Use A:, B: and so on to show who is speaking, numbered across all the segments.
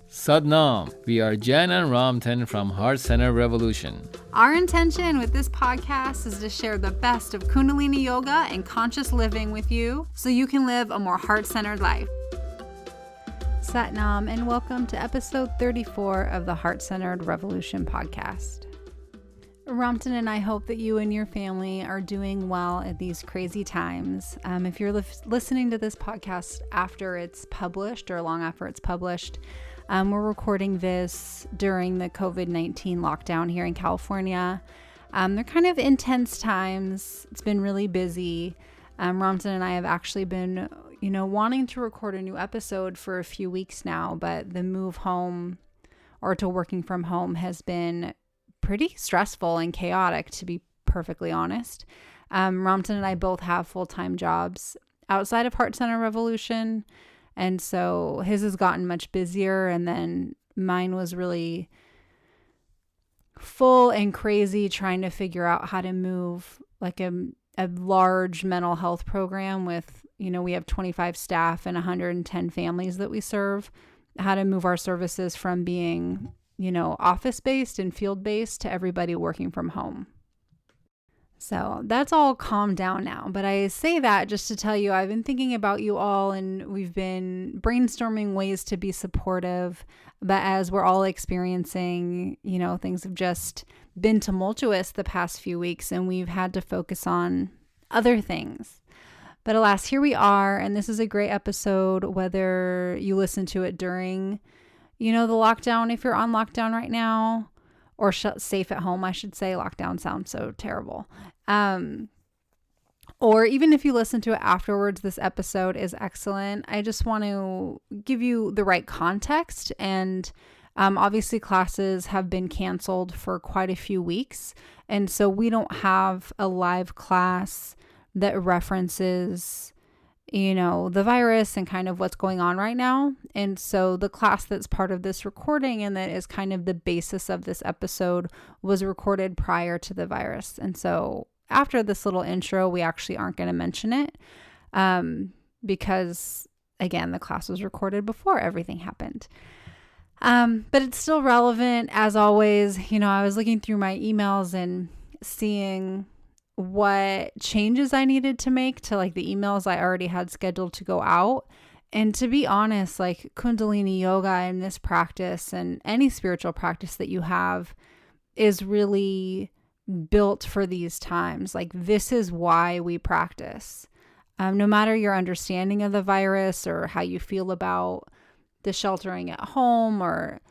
A: Satnam, we are Jen and Ramtin from Heart Center Revolution.
B: Our intention with this podcast is to share the best of Kundalini yoga and conscious living with you so you can live a more heart-centered life. Satnam, and welcome to episode 34 of the Heart Centered Revolution podcast. Ramtin and I hope that you and your family are doing well at these crazy times. If you're listening to this podcast after it's published or long after it's published, we're recording this during the COVID-19 lockdown here in California. They're kind of intense times. It's been really busy. Ramtin and I have actually been, wanting to record a new episode for a few weeks now, but the move home or to working from home has been pretty stressful and chaotic, to be perfectly honest. Ramtin and I both have full-time jobs outside of Heart Center Revolution. And so his has gotten much busier, and then mine was really full and crazy trying to figure out how to move like a large mental health program with, we have 25 staff and 110 families that we serve, how to move our services from being, office-based and field-based to everybody working from home. So that's all calmed down now. But I say that just to tell you, I've been thinking about you all and we've been brainstorming ways to be supportive. But as we're all experiencing, things have just been tumultuous the past few weeks and we've had to focus on other things. But alas, here we are. And this is a great episode, whether you listen to it during, the lockdown, if you're on lockdown right now. Or safe at home, I should say. Lockdown sounds so terrible. Or even if you listen to it afterwards, this episode is excellent. I just want to give you the right context. And obviously classes have been canceled for quite a few weeks. And so we don't have a live class that references the virus and kind of what's going on right now. And so the class that's part of this recording and that is kind of the basis of this episode was recorded prior to the virus. And so after this little intro, we actually aren't going to mention it because, again, the class was recorded before everything happened. But it's still relevant as always. I was looking through my emails and seeing what changes I needed to make to like the emails I already had scheduled to go out. And to be honest, like Kundalini yoga and this practice and any spiritual practice that you have is really built for these times. Like this is why we practice. No matter your understanding of the virus or how you feel about the sheltering at home, or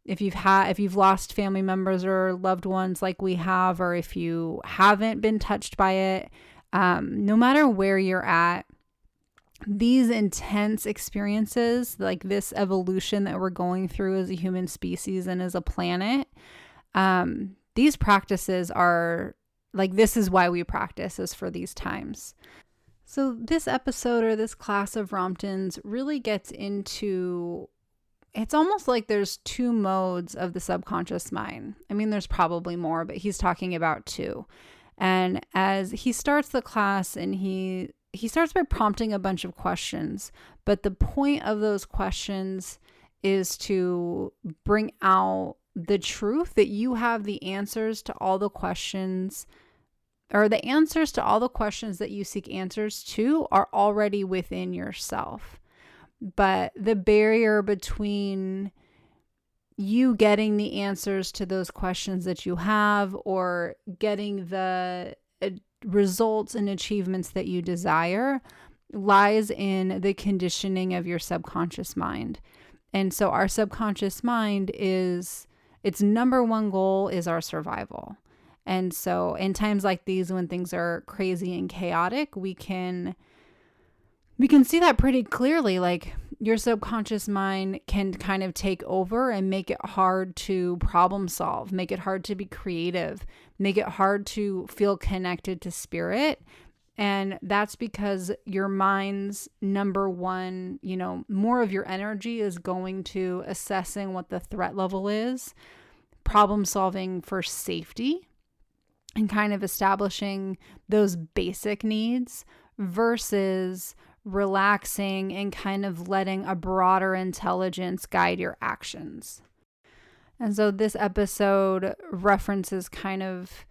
B: if you've lost family members or loved ones like we have, or if you haven't been touched by it, no matter where you're at, these intense experiences, like this evolution that we're going through as a human species and as a planet, these practices are like, this is why we practice, is for these times. So this episode or this class of Ramtin's really gets into, it's almost like there's two modes of the subconscious mind. I mean, there's probably more, but he's talking about two. And as he starts the class and he starts by prompting a bunch of questions, but the point of those questions is to bring out the truth that you have the answers to all the questions, or the answers to all the questions that you seek answers to are already within yourself. But the barrier between you getting the answers to those questions that you have or getting the results and achievements that you desire lies in the conditioning of your subconscious mind. And so our subconscious mind its number one goal is our survival. And so in times like these, when things are crazy and chaotic, we can see that pretty clearly. Like your subconscious mind can kind of take over and make it hard to problem solve, make it hard to be creative, make it hard to feel connected to spirit. And that's because your mind's number one, more of your energy is going to assessing what the threat level is, problem solving for safety, and kind of establishing those basic needs versus relaxing and kind of letting a broader intelligence guide your actions. And so this episode references kind of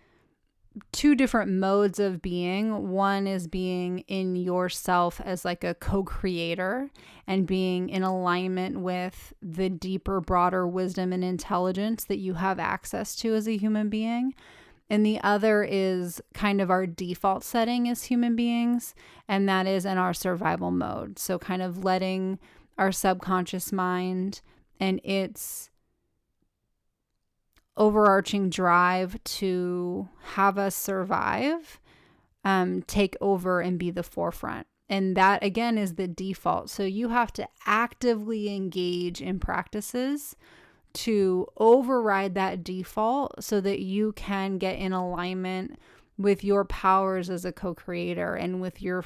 B: two different modes of being. One is being in yourself as like a co-creator and being in alignment with the deeper, broader wisdom and intelligence that you have access to as a human being. And the other is kind of our default setting as human beings, and that is in our survival mode. So kind of letting our subconscious mind and its overarching drive to have us survive take over and be the forefront. And that, again, is the default. So you have to actively engage in practices to override that default so that you can get in alignment with your powers as a co-creator and with your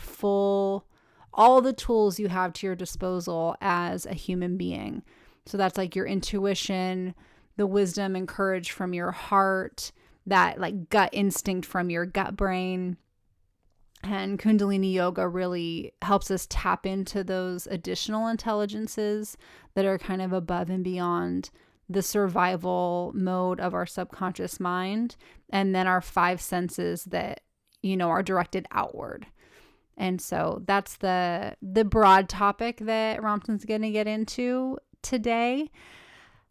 B: all the tools you have to your disposal as a human being. So that's like your intuition, the wisdom and courage from your heart, that like gut instinct from your gut brain. And Kundalini yoga really helps us tap into those additional intelligences that are kind of above and beyond the survival mode of our subconscious mind, and then our five senses that, are directed outward. And so that's the broad topic that Ramtin's going to get into today.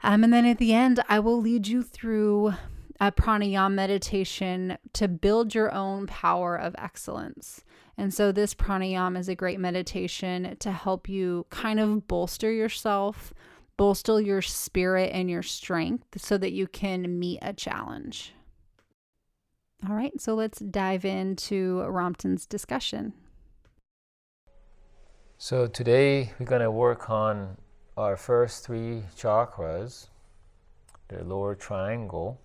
B: And then at the end, I will lead you through a pranayam meditation to build your own power of excellence. And so this pranayam is a great meditation to help you kind of bolster yourself, bolster your spirit and your strength so that you can meet a challenge. All right, so let's dive into Ramtin's discussion.
A: So today we're going to work on our first three chakras, the lower triangle,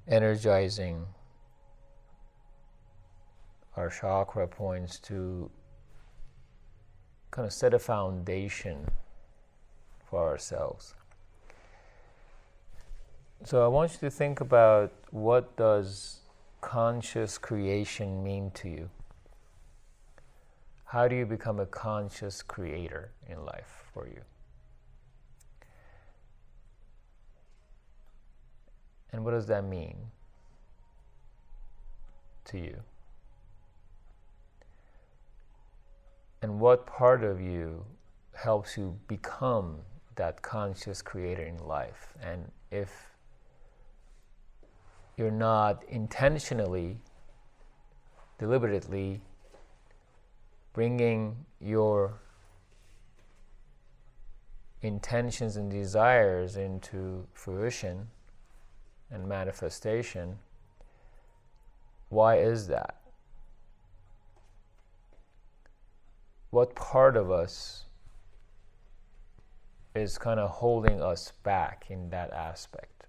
A: energizing our chakra points to kind of set a foundation for ourselves. So I want you to think about, what does conscious creation mean to you? How do you become a conscious creator in life for you? And what does that mean to you? And what part of you helps you become that conscious creator in life? And if you're not intentionally, deliberately bringing your intentions and desires into fruition and manifestation, why is that? What part of us is kind of holding us back in that aspect?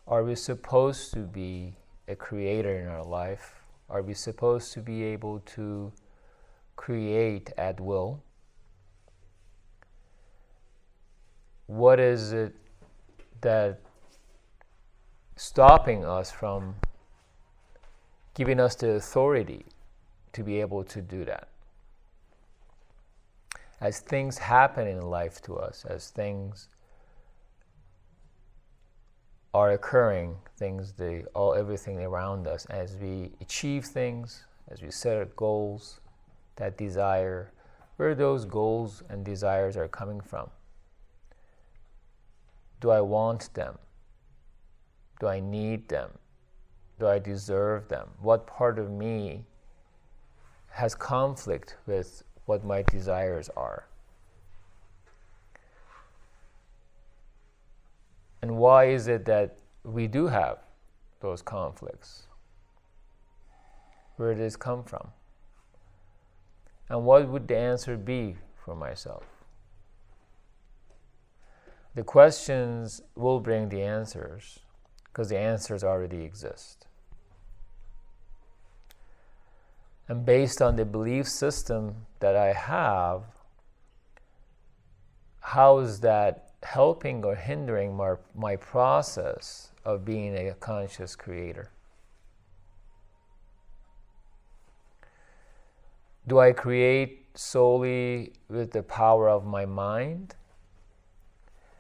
A: Are we supposed to be a creator in our life? Are we supposed to be able to create at will? What is it that stopping us from giving us the authority to be able to do that? As things happen in life to us, as things are occurring, everything around us, as we achieve things, as we set our goals, that desire, where those goals and desires are coming from. Do I want them? Do I need them? Do I deserve them? What part of me has conflict with what my desires are? And why is it that we do have those conflicts? Where did this come from? And what would the answer be for myself? The questions will bring the answers, because the answers already exist. And based on the belief system that I have, how is that helping or hindering my process of being a conscious creator? Do I create solely with the power of my mind?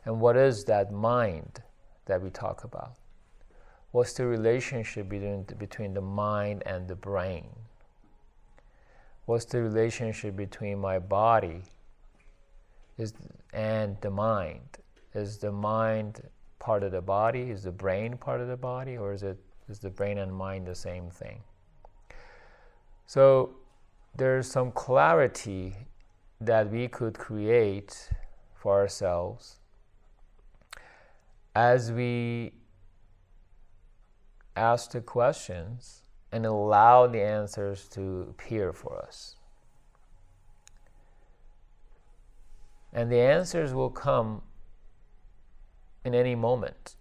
A: And what is that mind that we talk about? What's the relationship between the mind and the brain? What's the relationship between my body and the mind? Is the mind part of the body? Is the brain part of the body? Or is the brain and mind the same thing? So there's some clarity that we could create for ourselves as we ask the questions and allow the answers to appear for us. And the answers will come in any moment.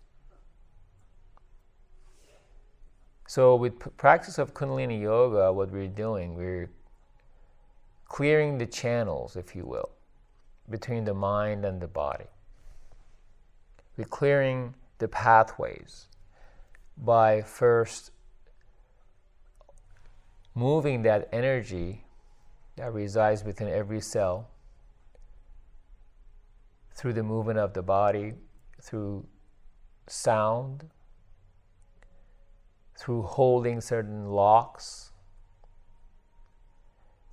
A: So with practice of Kundalini Yoga, what we're doing, we're clearing the channels, if you will, between the mind and the body. We're clearing the pathways by first moving that energy that resides within every cell through the movement of the body, through sound, through holding certain locks,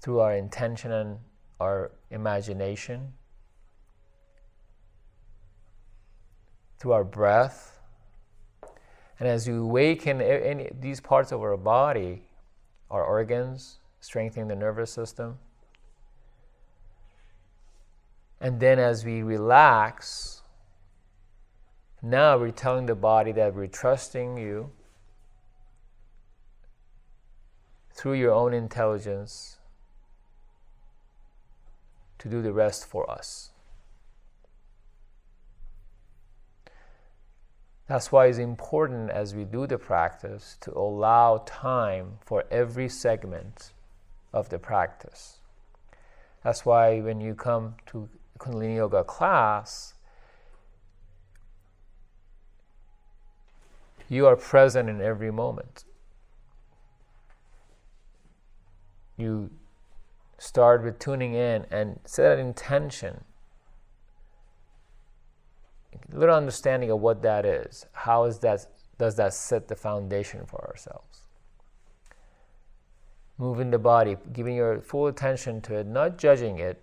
A: through our intention and our imagination, through our breath. And as you awaken these parts of our body, our organs, strengthening the nervous system, and then as we relax, now we're telling the body that we're trusting you through your own intelligence to do the rest for us. That's why it's important as we do the practice to allow time for every segment of the practice. That's why when you come to Kundalini Yoga class, you are present in every moment. You start with tuning in and set an intention, a little understanding of what that is. How is that? Does that set the foundation for ourselves? Moving the body, giving your full attention to it, not judging it.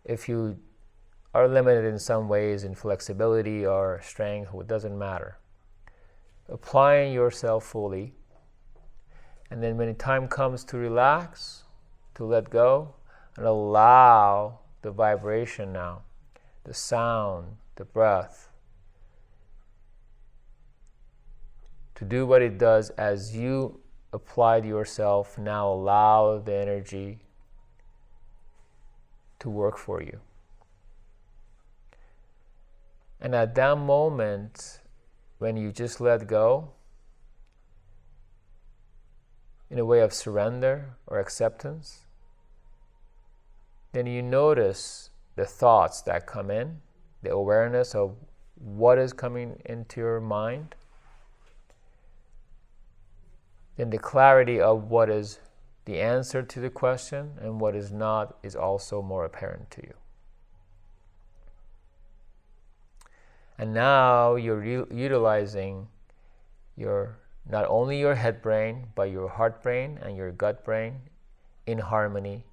A: If you are limited in some ways in flexibility or strength, it doesn't matter. Applying yourself fully, and then when the time comes to relax, to let go, and allow the vibration now, the sound, the breath, to do what it does as you apply to yourself. Now allow the energy to work for you. And at that moment, when you just let go, in a way of surrender or acceptance, then you notice the thoughts that come in, the awareness of what is coming into your mind, then the clarity of what is the answer to the question and what is not is also more apparent to you. And now you're utilizing not only your head brain, but your heart brain and your gut brain in harmony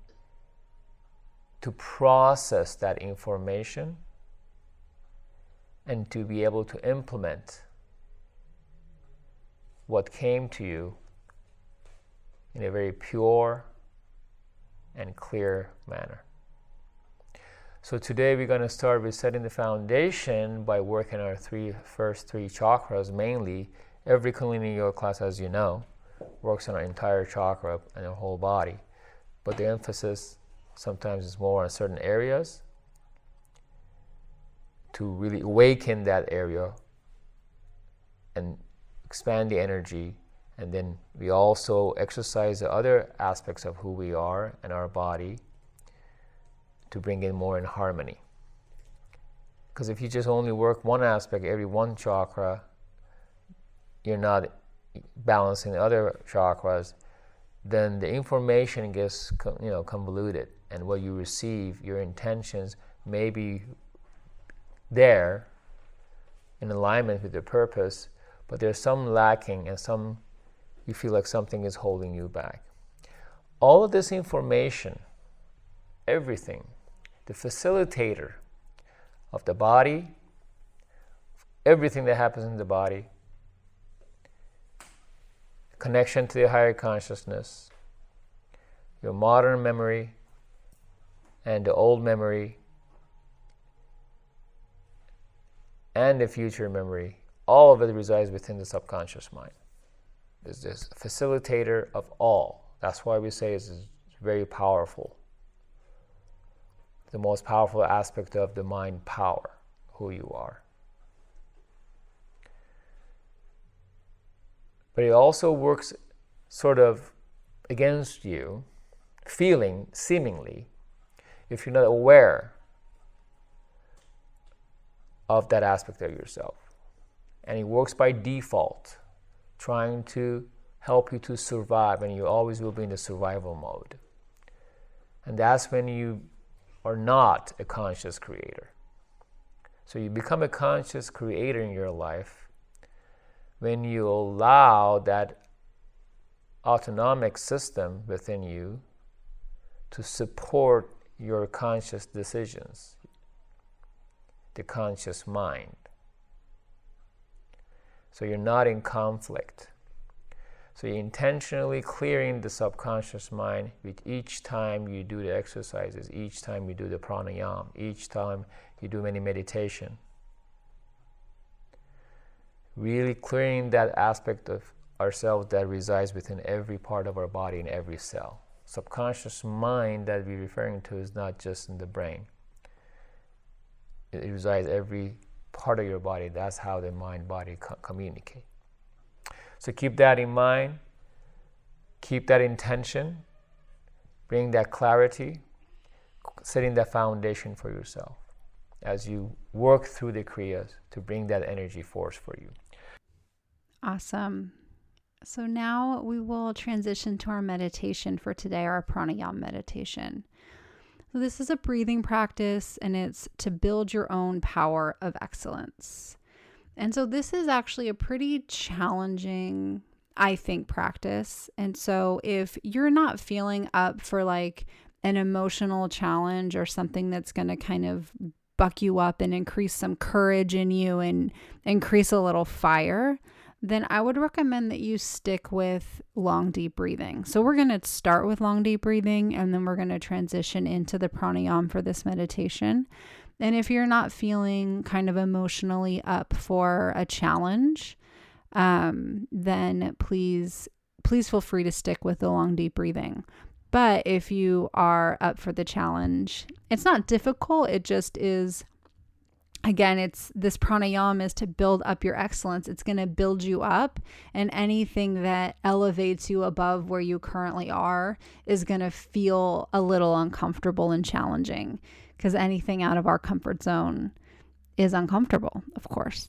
A: to process that information and to be able to implement what came to you in a very pure and clear manner. So today we're going to start with setting the foundation by working our first three chakras mainly. Every Kundalini Yoga class, as you know, works on our entire chakra and our whole body. But the emphasis sometimes is more on certain areas to really awaken that area and expand the energy. And then we also exercise the other aspects of who we are and our body to bring in more in harmony. Because if you just only work one aspect, every one chakra, you're not balancing the other chakras, then the information gets convoluted, and what you receive, your intentions may be there in alignment with the purpose, but there's some lacking and some you feel like something is holding you back. All of this information, everything, the facilitator of the body, everything that happens in the body, connection to the higher consciousness, your modern memory and the old memory and the future memory, all of it resides within the subconscious mind. It's this facilitator of all. That's why we say it's very powerful. The most powerful aspect of the mind power, who you are. But it also works sort of against you, seemingly, if you're not aware of that aspect of yourself. And it works by default, trying to help you to survive, and you always will be in the survival mode. And that's when you are not a conscious creator. So you become a conscious creator in your life when you allow that autonomic system within you to support your conscious decisions, the conscious mind. So you're not in conflict. So you're intentionally clearing the subconscious mind with each time you do the exercises, each time you do the pranayam, each time you do any meditation. Really clearing that aspect of ourselves that resides within every part of our body and every cell. Subconscious mind that we're referring to is not just in the brain. It resides every part of your body. That's how the mind-body communicate. So keep that in mind, keep that intention, bring that clarity, setting that foundation for yourself as you work through the kriyas to bring that energy force for you.
B: Awesome. So now we will transition to our meditation for today, our pranayam meditation. So this is a breathing practice, and it's to build your own power of excellence. And so this is actually a pretty challenging, I think, practice. And so if you're not feeling up for like an emotional challenge or something that's going to kind of buck you up and increase some courage in you and increase a little fire, then I would recommend that you stick with long, deep breathing. So we're going to start with long, deep breathing, and then we're going to transition into the pranayam for this meditation. And if you're not feeling kind of emotionally up for a challenge, then please feel free to stick with the long, deep breathing. But if you are up for the challenge, it's not difficult. It just is, again, it's this pranayam is to build up your excellence. It's going to build you up, and anything that elevates you above where you currently are is going to feel a little uncomfortable and challenging, because anything out of our comfort zone is uncomfortable, of course.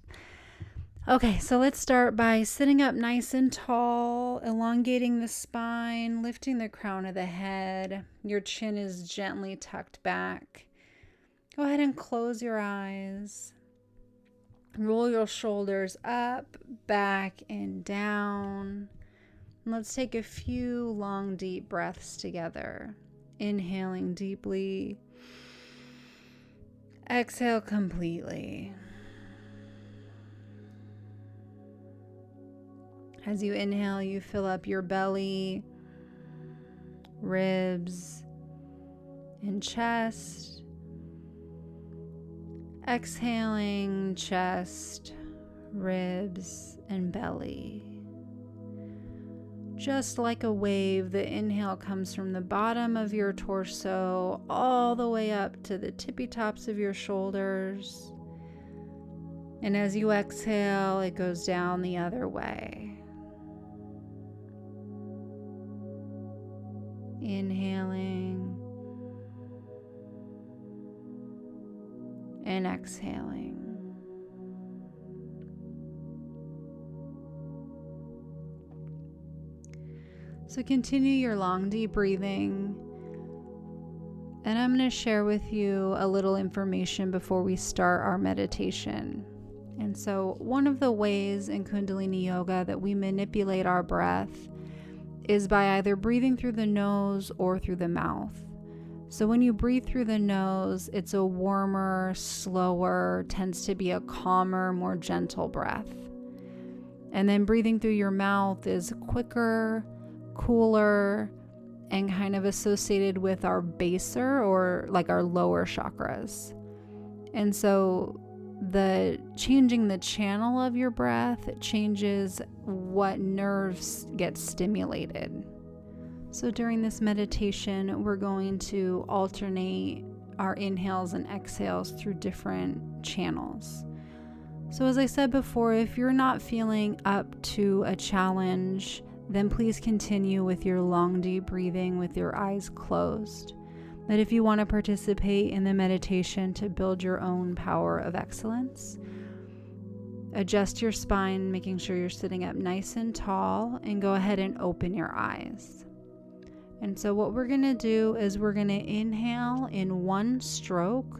B: Okay, so let's start by sitting up nice and tall, elongating the spine, lifting the crown of the head. Your chin is gently tucked back. Go ahead and close your eyes. Roll your shoulders up, back, and down. And let's take a few long, deep breaths together. Inhaling deeply. Exhale completely. As you inhale, you fill up your belly, ribs, and chest. Exhaling, chest, ribs, and belly. Just like a wave, the inhale comes from the bottom of your torso all the way up to the tippy tops of your shoulders. And as you exhale, it goes down the other way. Inhaling and exhaling. So continue your long, deep breathing. And I'm going to share with you a little information before we start our meditation. And so one of the ways in Kundalini Yoga that we manipulate our breath is by either breathing through the nose or through the mouth. So when you breathe through the nose, it's a warmer, slower, tends to be a calmer, more gentle breath. And then breathing through your mouth is quicker, cooler, and kind of associated with our baser or like our lower chakras. And so the changing the channel of your breath, it changes what nerves get stimulated. So during this meditation, we're going to alternate our inhales and exhales through different channels. So as I said before, if you're not feeling up to a challenge, then please continue with your long, deep breathing with your eyes closed. But if you want to participate in the meditation to build your own power of excellence, adjust your spine, making sure you're sitting up nice and tall, and go ahead and open your eyes. And so what we're going to do is we're going to inhale in one stroke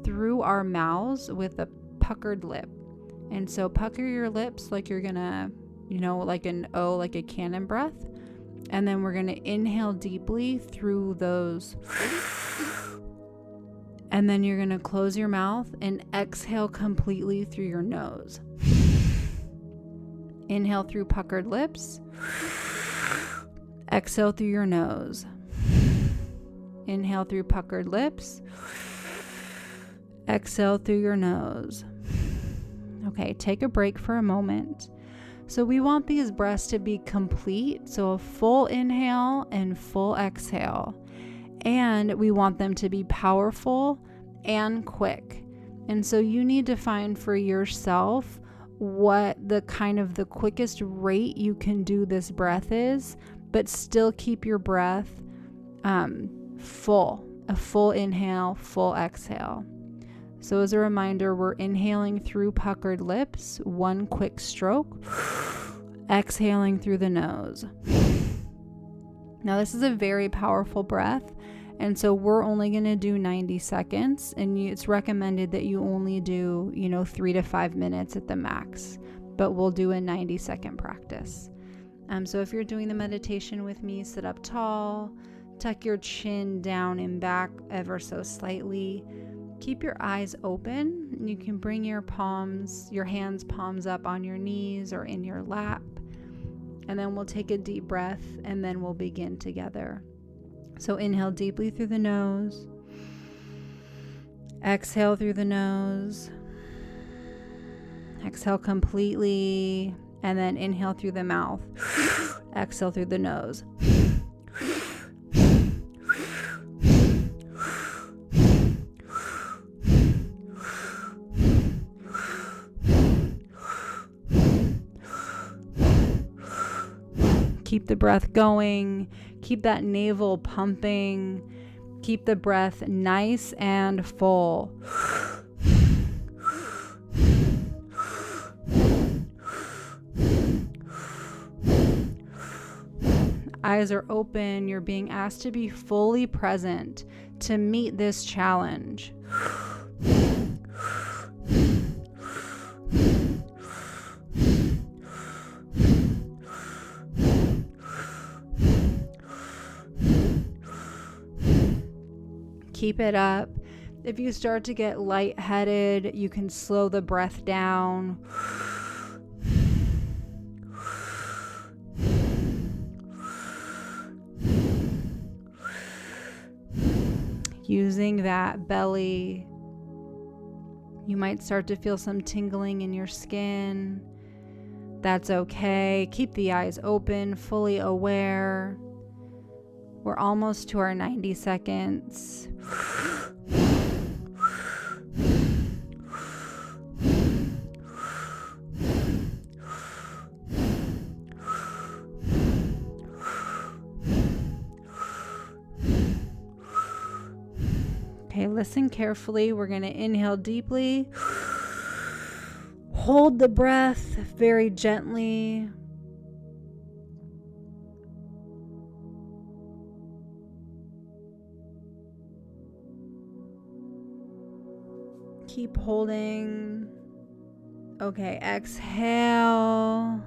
B: through our mouths with a puckered lip. And so pucker your lips like you're going to, like an O, like a cannon breath. And then we're going to inhale deeply through those. And then you're going to close your mouth and exhale completely through your nose. Inhale through puckered lips. Exhale through your nose. Inhale through puckered lips. Exhale through your nose. Okay, take a break for a moment. So we want these breaths to be complete, so a full inhale and full exhale. And we want them to be powerful and quick. And so you need to find for yourself what the quickest rate you can do this breath is, but still keep your breath full. A full inhale, full exhale. So as a reminder, we're inhaling through puckered lips, one quick stroke, exhaling through the nose. Now this is a very powerful breath, and so we're only going to do 90 seconds, and it's recommended that you only do, 3 to 5 minutes at the max, but we'll do a 90-second practice. So if you're doing the meditation with me, sit up tall, tuck your chin down and back ever so slightly. Keep your eyes open, and you can bring your hands palms up on your knees or in your lap. And then we'll take a deep breath, and then we'll begin together. So inhale deeply through the nose. Exhale through the nose. Exhale completely, and then inhale through the mouth. Exhale through the nose. Keep the breath going. Keep that navel pumping. Keep the breath nice and full. Eyes are open. You're being asked to be fully present to meet this challenge. Keep it up. If you start to get lightheaded, you can slow the breath down. Using that belly, you might start to feel some tingling in your skin. That's okay. Keep the eyes open, fully aware. We're almost to our 90 seconds. Okay, listen carefully. We're going to inhale deeply. Hold the breath very gently. Keep holding. Okay, exhale.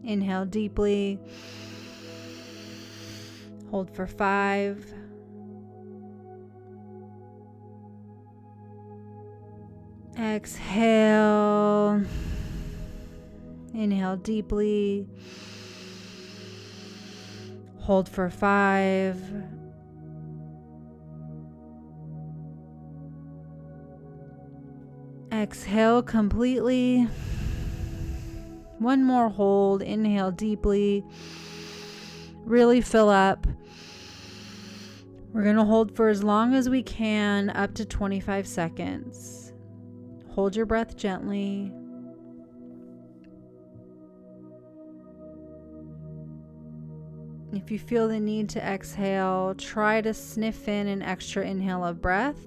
B: Inhale deeply. Hold for 5. Exhale. Inhale deeply. Hold for 5. Exhale completely. One more hold. Inhale deeply. Really fill up. We're going to hold for as long as we can, up to 25 seconds. Hold your breath gently. If you feel the need to exhale, try to sniff in an extra inhale of breath.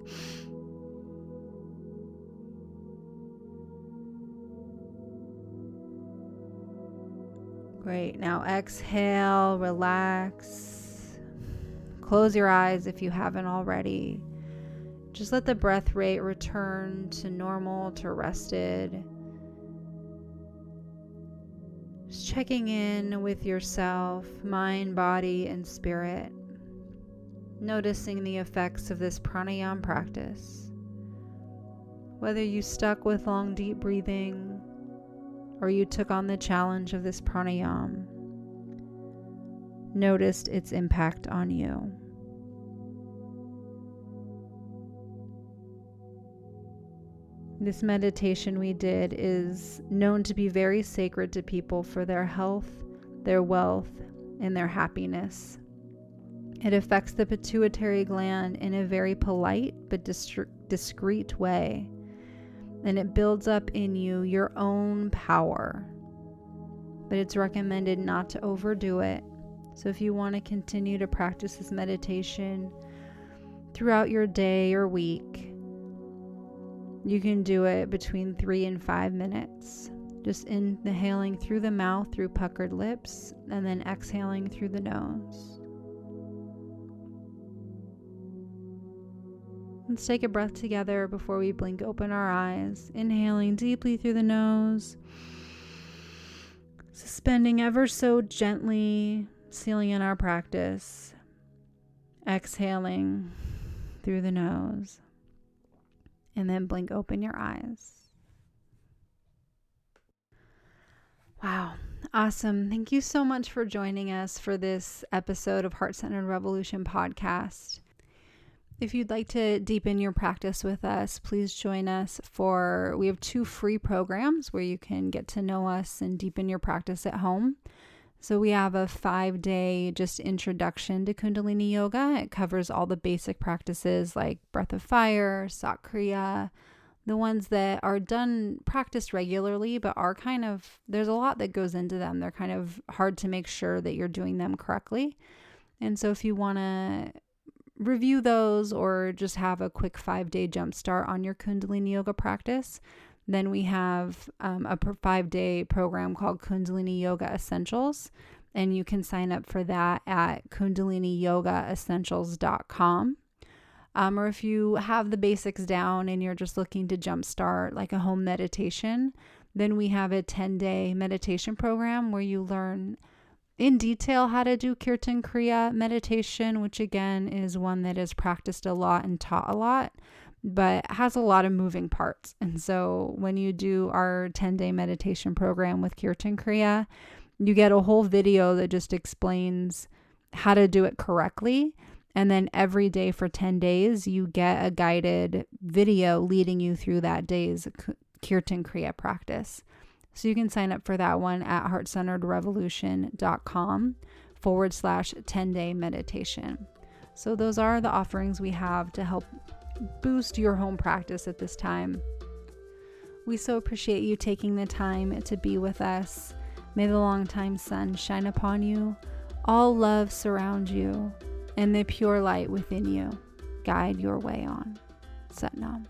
B: Great. Now exhale, relax. Close your eyes if you haven't already. Just let the breath rate return to normal, to rested. Just checking in with yourself, mind, body, and spirit. Noticing the effects of this pranayam practice. Whether you stuck with long, deep breathing, or you took on the challenge of this pranayam, noticed its impact on you. This meditation we did is known to be very sacred to people for their health, their wealth, and their happiness. It affects the pituitary gland in a very polite but discreet way, and it builds up in you your own power. But it's recommended not to overdo it. So if you want to continue to practice this meditation throughout your day or week, you can do it between 3 and 5 minutes. Just inhaling through the mouth through puckered lips, and then exhaling through the nose. Let's take a breath together before we blink open our eyes. Inhaling deeply through the nose. Suspending ever so gently, sealing in our practice. Exhaling through the nose. And then blink open your eyes. Wow. Awesome. Thank you so much for joining us for this episode of Heart-Centered Revolution podcast. If you'd like to deepen your practice with us, please join us we have 2 free programs where you can get to know us and deepen your practice at home. So we have a 5-day just introduction to Kundalini Yoga. It covers all the basic practices like breath of fire, Kriya, the ones that are practiced regularly, but are there's a lot that goes into them. They're kind of hard to make sure that you're doing them correctly. And so if you want to review those or just have a quick 5-day jumpstart on your Kundalini Yoga practice, then we have a 5-day program called Kundalini Yoga Essentials, and you can sign up for that at kundaliniyogaessentials.com. Or if you have the basics down and you're just looking to jumpstart like a home meditation, then we have a 10-day meditation program where you learn in detail how to do Kirtan Kriya meditation, which again is one that is practiced a lot and taught a lot, but has a lot of moving parts. And so when you do our 10-day meditation program with Kirtan Kriya, you get a whole video that just explains how to do it correctly. And then every day for 10 days, you get a guided video leading you through that day's Kirtan Kriya practice. So you can sign up for that one at heartcenteredrevolution.com/10-day meditation. So those are the offerings we have to help boost your home practice at this time. We so appreciate you taking the time to be with us. May the longtime sun shine upon you, all love surround you, and the pure light within you guide your way on. Sat Nam.